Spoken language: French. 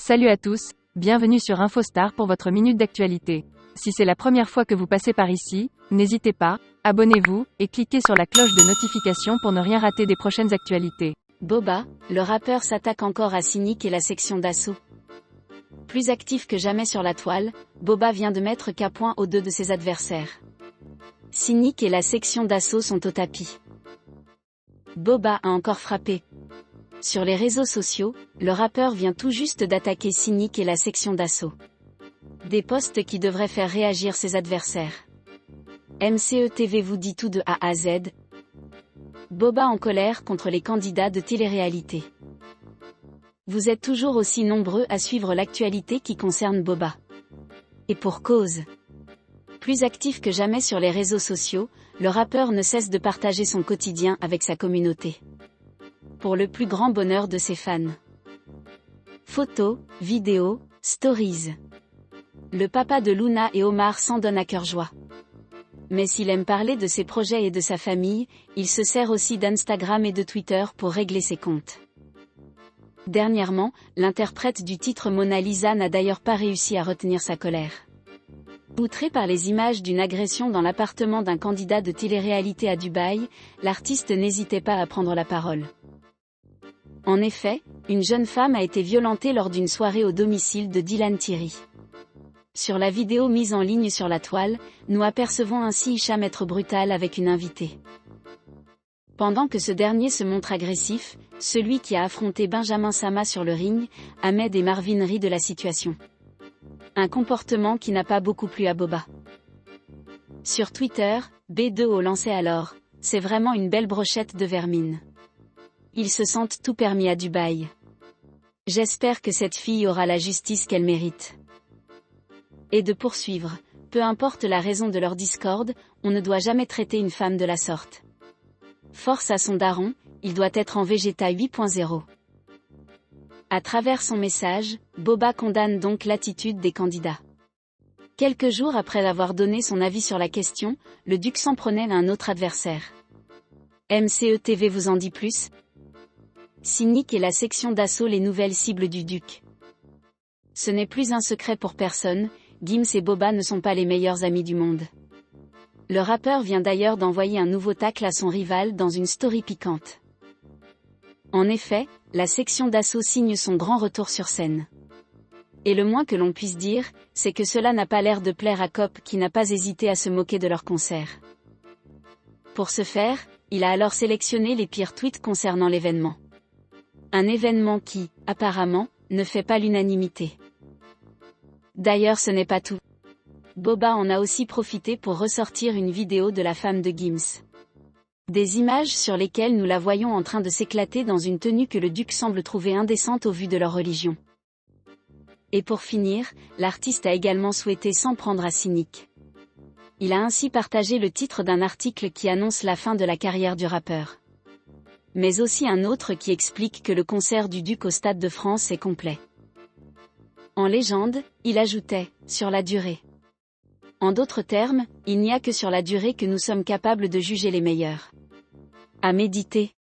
Salut à tous, bienvenue sur InfoStar pour votre minute d'actualité. Si c'est la première fois que vous passez par ici, n'hésitez pas, abonnez-vous, et cliquez sur la cloche de notification pour ne rien rater des prochaines actualités. Boba, le rappeur s'attaque encore à Cynic et la section d'assaut. Plus actif que jamais sur la toile, Boba vient de mettre qu'à point aux deux de ses adversaires. Cynic et la section d'assaut sont au tapis. Boba a encore frappé. Sur les réseaux sociaux, le rappeur vient tout juste d'attaquer Cynic et la section d'assaut. Des posts qui devraient faire réagir ses adversaires. MCE TV vous dit tout de A à Z. Boba en colère contre les candidats de télé-réalité. Vous êtes toujours aussi nombreux à suivre l'actualité qui concerne Boba. Et pour cause. Plus actif que jamais sur les réseaux sociaux, le rappeur ne cesse de partager son quotidien avec sa communauté. Pour le plus grand bonheur de ses fans. Photos, vidéos, stories. Le papa de Luna et Omar s'en donne à cœur joie. Mais s'il aime parler de ses projets et de sa famille, il se sert aussi d'Instagram et de Twitter pour régler ses comptes. Dernièrement, l'interprète du titre Mona Lisa n'a d'ailleurs pas réussi à retenir sa colère. Outré par les images d'une agression dans l'appartement d'un candidat de télé-réalité à Dubaï, l'artiste n'hésitait pas à prendre la parole. En effet, une jeune femme a été violentée lors d'une soirée au domicile de Dylan Thierry. Sur la vidéo mise en ligne sur la toile, nous apercevons ainsi Hicham être brutal avec une invitée. Pendant que ce dernier se montre agressif, celui qui a affronté Benjamin Sama sur le ring, Ahmed et Marvin rient de la situation. Un comportement qui n'a pas beaucoup plu à Boba. Sur Twitter, B2O lançait alors « C'est vraiment une belle brochette de vermine. Ils se sentent tout permis à Dubaï. J'espère que cette fille aura la justice qu'elle mérite. » Et de poursuivre, peu importe la raison de leur discorde, on ne doit jamais traiter une femme de la sorte. Force à son daron, il doit être en Vegeta 8.0. À travers son message, Boba condamne donc l'attitude des candidats. Quelques jours après avoir donné son avis sur la question, le duc s'en prenait à un autre adversaire. MCE TV vous en dit plus. Cynic et la section d'assaut les nouvelles cibles du duc. Ce n'est plus un secret pour personne, Gims et Boba ne sont pas les meilleurs amis du monde. Le rappeur vient d'ailleurs d'envoyer un nouveau tacle à son rival dans une story piquante. En effet, la section d'assaut signe son grand retour sur scène. Et le moins que l'on puisse dire, c'est que cela n'a pas l'air de plaire à Cop qui n'a pas hésité à se moquer de leur concert. Pour ce faire, il a alors sélectionné les pires tweets concernant l'événement. Un événement qui, apparemment, ne fait pas l'unanimité. D'ailleurs ce n'est pas tout. Boba en a aussi profité pour ressortir une vidéo de la femme de Gims. Des images sur lesquelles nous la voyons en train de s'éclater dans une tenue que le duc semble trouver indécente au vu de leur religion. Et pour finir, l'artiste a également souhaité s'en prendre à Cynic. Il a ainsi partagé le titre d'un article qui annonce la fin de la carrière du rappeur. Mais aussi un autre qui explique que le concert du duc au Stade de France est complet. En légende, il ajoutait « sur la durée ». En d'autres termes, il n'y a que sur la durée que nous sommes capables de juger les meilleurs. À méditer.